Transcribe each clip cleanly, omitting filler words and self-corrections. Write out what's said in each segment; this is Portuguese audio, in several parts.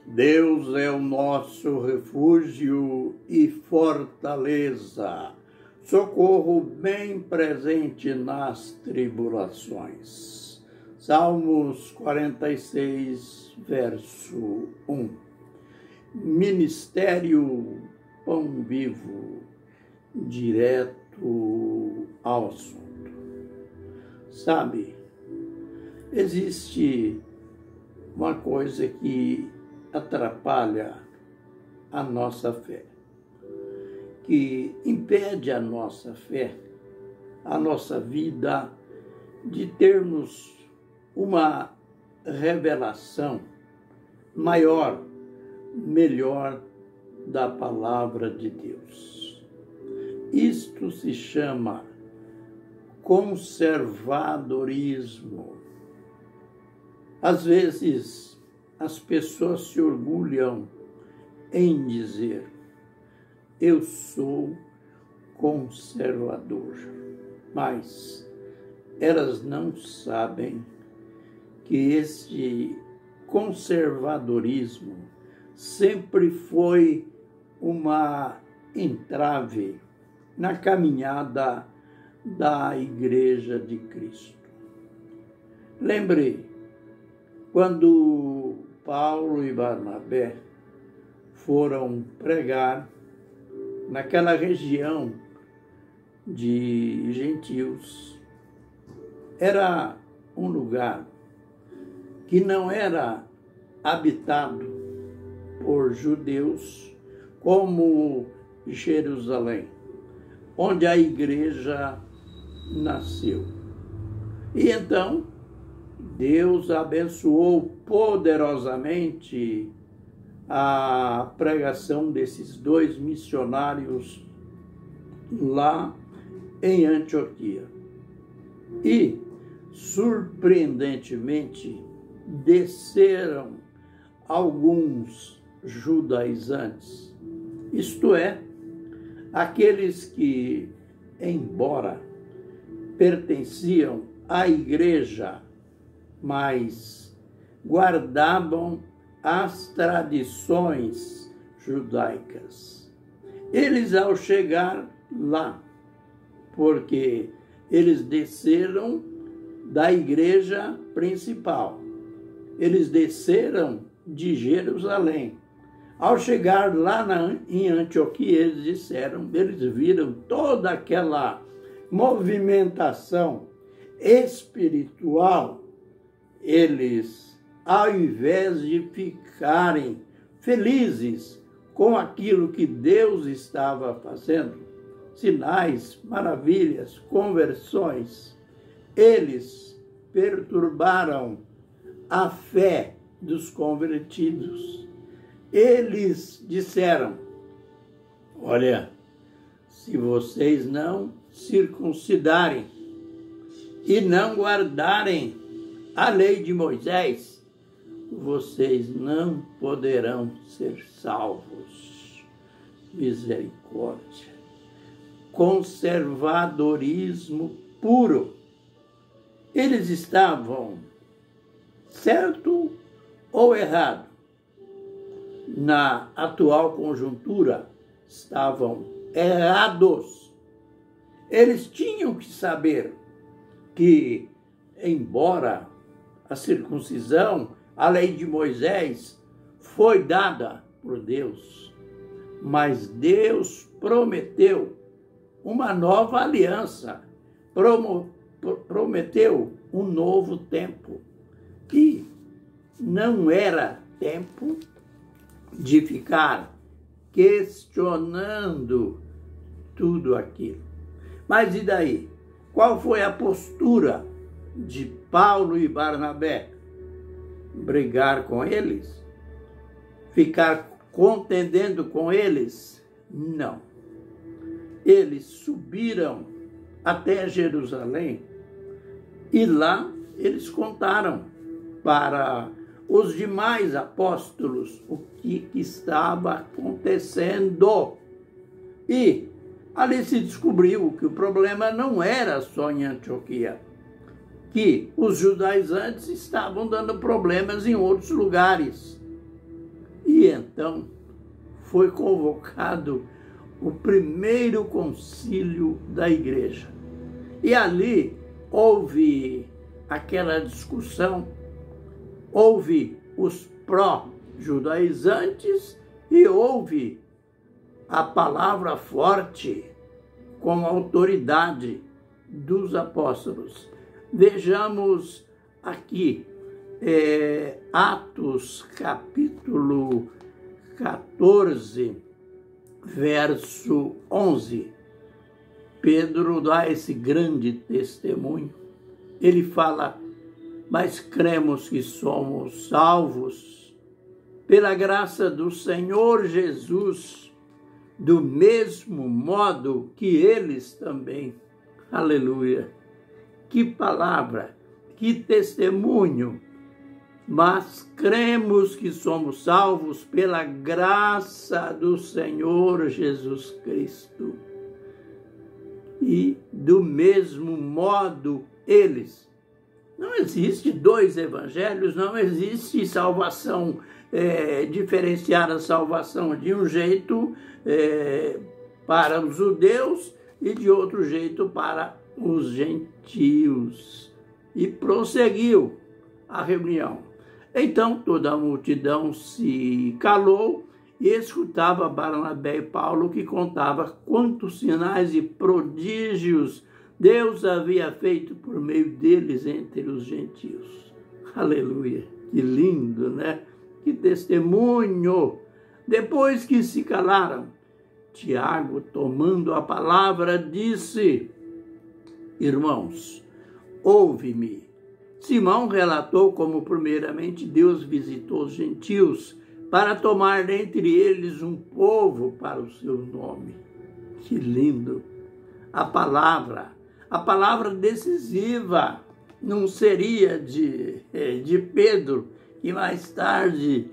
Deus é o nosso refúgio e fortaleza, socorro bem presente nas tribulações. Salmos 46, verso 1. Ministério Pão Vivo, direto ao assunto. Sabe, existe uma coisa que atrapalha a nossa fé, que impede a nossa fé, a nossa vida, de termos uma revelação maior, melhor da palavra de Deus. Isto se chama conservadorismo. Às vezes, as pessoas se orgulham em dizer: eu sou conservador. Mas elas não sabem que esse conservadorismo sempre foi uma entrave na caminhada da Igreja de Cristo. Lembre, quando Paulo e Barnabé foram pregar naquela região de gentios, era um lugar que não era habitado por judeus como Jerusalém, onde a igreja nasceu. E então Deus abençoou poderosamente a pregação desses dois missionários lá em Antioquia. E, surpreendentemente, desceram alguns judaizantes, isto é, aqueles que, embora pertenciam à igreja, mas guardavam as tradições judaicas. Eles, ao chegar lá, porque eles desceram da igreja principal, eles desceram de Jerusalém. Ao chegar lá em Antioquia, eles viram toda aquela movimentação espiritual. Eles, ao invés de ficarem felizes com aquilo que Deus estava fazendo, sinais, maravilhas, conversões, eles perturbaram a fé dos convertidos. Eles disseram: olha, se vocês não circuncidarem e não guardarem a lei de Moisés, vocês não poderão ser salvos. Misericórdia. Conservadorismo puro. Eles estavam certo ou errado? Na atual conjuntura, estavam errados. Eles tinham que saber que, embora a circuncisão, a lei de Moisés, foi dada por Deus, mas Deus prometeu uma nova aliança, prometeu um novo tempo, que não era tempo de ficar questionando tudo aquilo. Mas e daí? Qual foi a postura de Paulo e Barnabé? Brigar com eles? Ficar contendendo com eles? Não. Eles subiram até Jerusalém e lá eles contaram para os demais apóstolos o que estava acontecendo. E ali se descobriu que o problema não era só em Antioquia, que os judaizantes estavam dando problemas em outros lugares. E então foi convocado o primeiro concílio da igreja. E ali houve aquela discussão, houve os pró-judaizantes e houve a palavra forte com autoridade dos apóstolos. Vejamos aqui, Atos capítulo 14, verso 11. Pedro dá esse grande testemunho. Ele fala: mas cremos que somos salvos pela graça do Senhor Jesus, do mesmo modo que eles também. Aleluia! Que palavra, que testemunho! Mas cremos que somos salvos pela graça do Senhor Jesus Cristo. E do mesmo modo eles. Não existe dois evangelhos, não existe salvação diferenciada, salvação de um jeito para os judeus e de outro jeito para os gentios. E prosseguiu a reunião. Então toda a multidão se calou e escutava Barnabé e Paulo, que contava quantos sinais e prodígios Deus havia feito por meio deles entre os gentios. Aleluia! Que lindo, né? Que testemunho! Depois que se calaram, Tiago, tomando a palavra, disse: irmãos, ouve-me. Simão relatou como primeiramente Deus visitou os gentios para tomar dentre eles um povo para o seu nome. Que lindo! A palavra decisiva não seria de Pedro, que mais tarde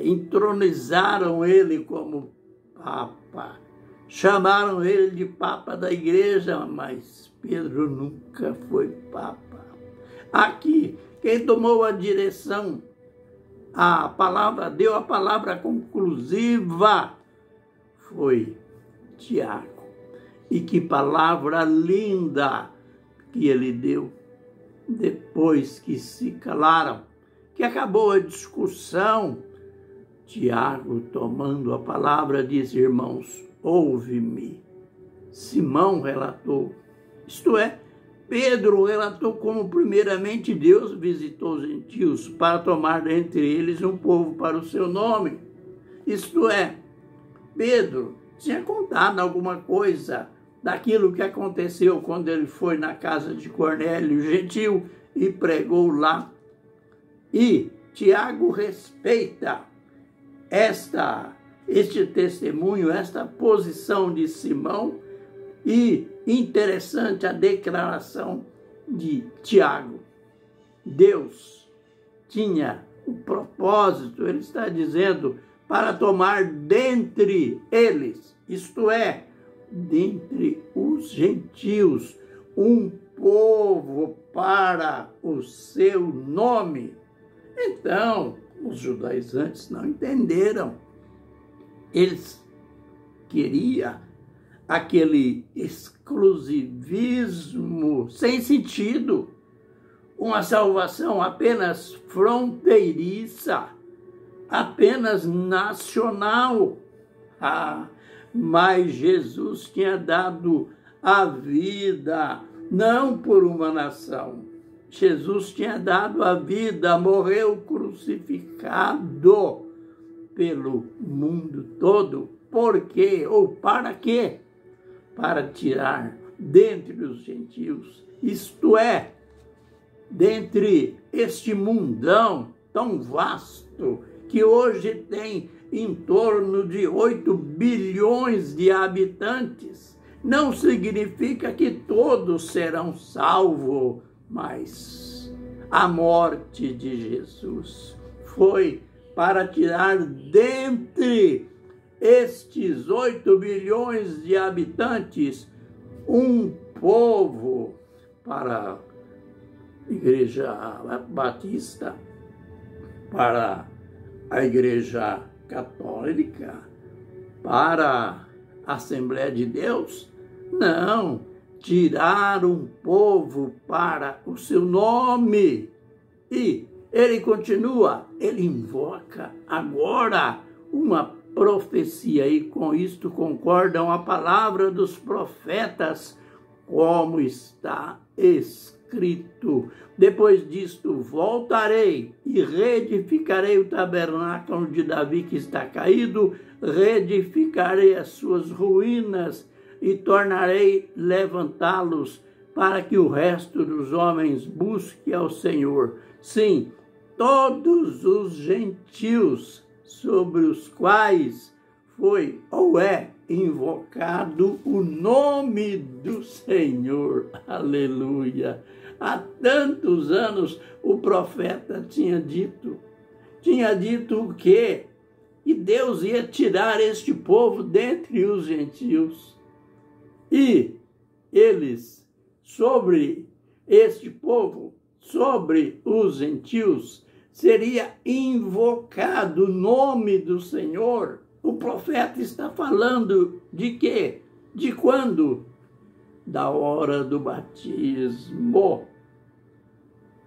entronizaram ele como Papa. Chamaram ele de Papa da igreja, mas Pedro nunca foi Papa. Aqui, quem tomou a direção, deu a palavra conclusiva, foi Tiago. E que palavra linda que ele deu depois que se calaram, que acabou a discussão. Tiago, tomando a palavra, disse: irmãos, ouve-me. Simão relatou, isto é, Pedro relatou como primeiramente Deus visitou os gentios para tomar dentre eles um povo para o seu nome. Isto é, Pedro tinha contado alguma coisa daquilo que aconteceu quando ele foi na casa de Cornélio, gentil, e pregou lá. E Tiago respeita este testemunho, esta posição de Simão, e interessante a declaração de Tiago. Deus tinha o propósito, ele está dizendo, para tomar dentre eles, isto é, dentre os gentios, um povo para o seu nome. Então, os judaizantes não entenderam. Eles queriam aquele exclusivismo sem sentido, uma salvação apenas fronteiriça, apenas nacional. Mas Jesus tinha dado a vida não por uma nação. Jesus tinha dado a vida, morreu crucificado pelo mundo todo. Por quê? Ou para quê? Para tirar dentre os gentios, isto é, dentre este mundão tão vasto, que hoje tem em torno de 8 bilhões de habitantes, não significa que todos serão salvos, mas a morte de Jesus foi para tirar dentre estes 8 bilhões de habitantes um povo para a Igreja Batista, para a Igreja Católica, para a Assembleia de Deus? Não, tirar um povo para o seu nome. E ele continua, ele invoca agora uma profecia, e com isto concordam a palavra dos profetas, como está escrito. Depois disto voltarei e reedificarei o tabernáculo de Davi que está caído, reedificarei as suas ruínas e tornarei levantá-los para que o resto dos homens busque ao Senhor. Sim, todos os gentios sobre os quais foi ou é invocado o nome do Senhor. Aleluia! Há tantos anos o profeta tinha dito o quê? Que Deus ia tirar este povo dentre os gentios. E eles, sobre este povo, sobre os gentios, seria invocado o nome do Senhor. O profeta está falando de quê? De quando? Da hora do batismo.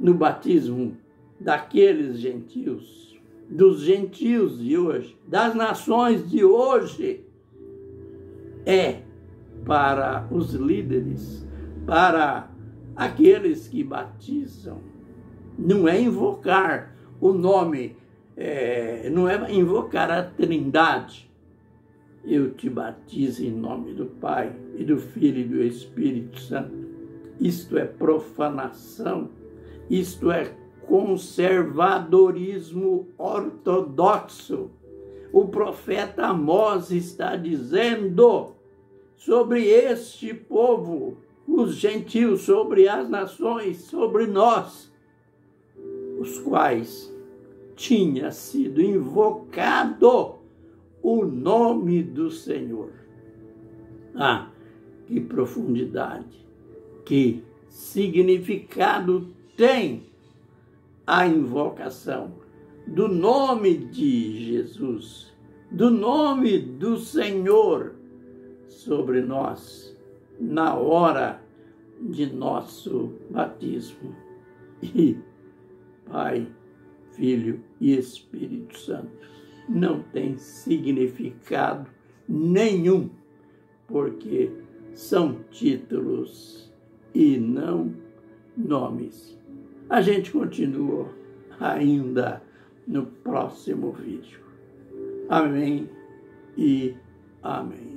No batismo daqueles gentios, dos gentios de hoje, das nações de hoje, é para os líderes, para aqueles que batizam. Não é invocar o nome, não é invocar a Trindade. Eu te batizo em nome do Pai, e do Filho e do Espírito Santo. Isto é profanação, isto é conservadorismo ortodoxo. O profeta Amós está dizendo sobre este povo, os gentios, sobre as nações, sobre nós, os quais tinha sido invocado o nome do Senhor. Ah, que profundidade, que significado tem a invocação do nome de Jesus, do nome do Senhor sobre nós, na hora de nosso batismo. E Pai, Filho e Espírito Santo não tem significado nenhum, porque são títulos e não nomes. A gente continua ainda no próximo vídeo. Amém e amém.